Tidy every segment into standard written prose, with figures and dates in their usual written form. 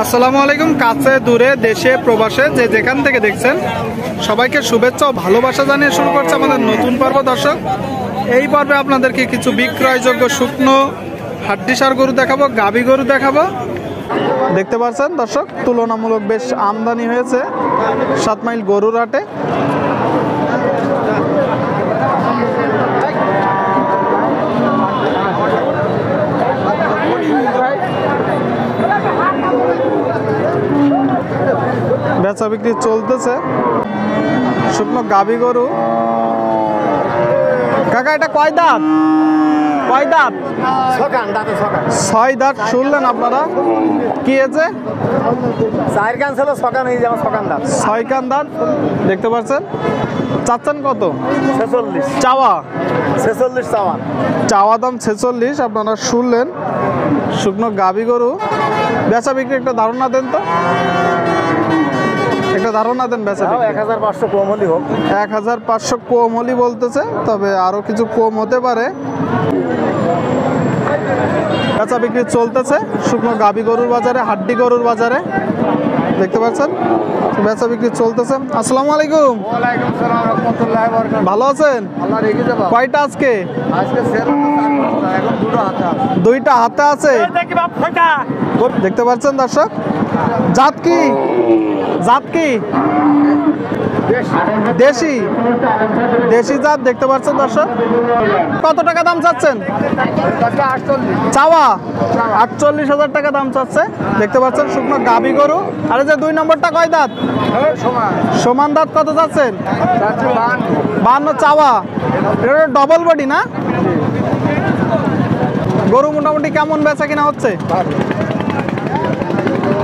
আসসালামু আলাইকুম। কাছে দূরে দেশে প্রবাসে যে যেখান থেকে দেখছেন সবাইকে শুভেচ্ছা ও ভালোবাসা জানিয়ে শুরু করছে আমাদের নতুন পর্ব। দর্শক, এই পর্বে আপনাদেরকে কিছু বিক্রয়যোগ্য শুকনো হাড্ডিসার গরু দেখাবো, গাভী গরু দেখাবো। দেখতে পাচ্ছেন দর্শক, তুলনামূলক বেশ আমদানি হয়েছে 7 মাইল গরুর হাটে। বেচা বিক্রি চলতেছে শুকনো গাভী গরু। কাকা, এটা কয় দাঁত? কয় দাঁত? 6 দাঁত। শুনলেন আপনারা? কি হয়েছে? 4 কান ছিল, 6 কান হয়ে যাবে। 6 কান দাঁত দেখতে পাচ্ছেন। চাচ্ছেন কত? 46 চাওয়া। 46 চাওয়া। চাওয়া দাম 46। আপনারা শুনলেন, শুকনো গাভী গরু। বেচা বিক্রি একটা ধারণা দেন তো, একটা ধারণা দেন। বেচা 1500 কম হলে হোক। 1500 কম হলি বলতেছে, তবে আরো কিছু কম হতে পারে। বেচা বিক্রি চলতেছে শুকনো গাভী গরুর বাজারে, হাড্ডি গরুর বাজারে। দেখতে পাচ্ছেন বেচা বিক্রি চলতেছে। আসসালামু আলাইকুম। ওয়ালাইকুম সালাম রাহমাতুল্লাহি ওয়া বারাকাতুহু। ভালো আছেন? আল্লাহ রেখে দেব। কয়টা আজকে? আজকে সেল এখন দুইটা হাতে আছে। দেখতে পাচ্ছেন দর্শক, জাত কি? জাত কি? দেশি। দেশি জাত দেখতে পাচ্ছেন দর্শক। কত টাকা দাম চাচ্ছেন? চাওয়া 48,000 টাকা দাম চাচ্ছে। দেখতে পাচ্ছেন শুকনো গাভী গরু। আর যে 2 নম্বরটা কয় দাঁত? সমান দাঁত। কত চাচ্ছেন? 52 চাওয়া। এটা ডবল বডি না? গরু মোটামুটি কেমন বেচা কিনা হচ্ছে?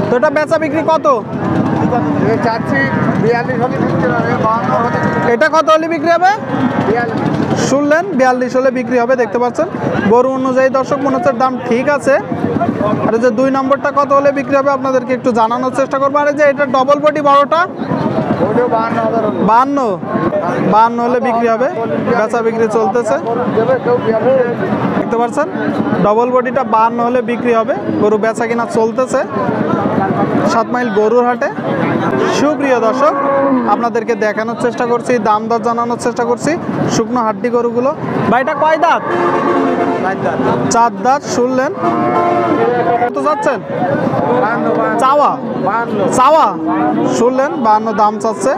তো এটা বেচা বিক্রি কত? এটা কত হলে বিক্রি হবে? শুনলেন, 42 হলে বিক্রি হবে। দেখতে পাচ্ছেন গরু অনুযায়ী দর্শক মনে হচ্ছে দাম ঠিক আছে। আর যে 2 নম্বরটা কত হলে বিক্রি হবে আপনাদেরকে একটু জানানোর চেষ্টা করবো। আর যে এটা ডবল বডি বড়টা 52 হলে বিক্রি হবে। বেচা বিক্রি চলতেছে দেখতে পাচ্ছেন। ডবল বডিটা 52 হলে বিক্রি হবে। গরু বেচা কিনা চলতেছে 7 মাইল গরুর হাটে। সুপ্রিয় দর্শক, আপনাদেরকে দেখানোর চেষ্টা করছি, দাম দর জানানোর চেষ্টা করছি শুকনো হাড্ডি গরুগুলো। ভাইটা কয় দাঁত? 4 দাঁত। শুনলেন, কত যাচ্ছেন? চাওয়া। চাওয়া শুনলেন 52 দাম চাচ্ছে।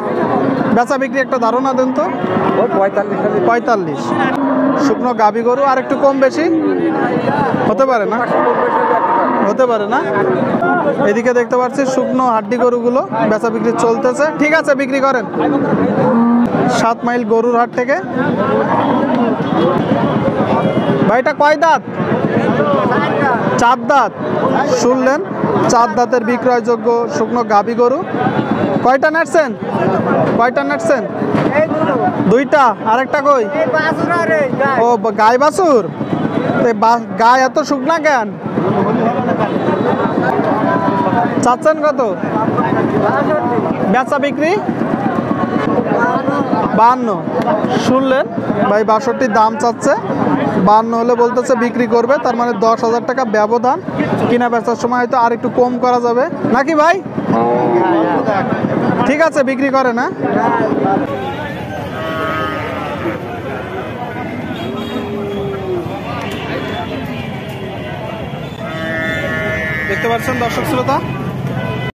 বেচা বিক্রি একটা ধারণা দেন তো। 45। শুকনো গাভী গরু আর একটু কম বেশি হতে পারে না? হতে পারে না। এদিকে দেখতে পাচ্ছি শুকনো হাড্ডি গরুগুলো বেচা বিক্রি চলতেছে। ঠিক আছে, বিক্রি করেন। 7 মাইল গরুর হাট থেকে। ভাইটা কয় দাঁত? 4 দাঁত। শুনলেন, 4 দাঁতের বিক্রয়যোগ্য শুকনো গাভী গরু। কয়টা নাড়ছেন? কয়টা নাড়ছেন? 2টা। আরেকটা কই? ও, গাই বাছুর। গায়ে এত শুকনা কেন? চাচ্ছেন কত? বেচা বিক্রি 52। শুনলেন, ভাই 62 দাম চাচ্ছে। 52 হলে বলতেছে বিক্রি করবে। তার মানে 10,000 টাকা ব্যবধান। কিনা বেচার সময় হয়তো আর একটু কম করা যাবে নাকি ভাই? ঠিক আছে, বিক্রি করে না। দেখতে পাচ্ছেন দর্শক শ্রোতা,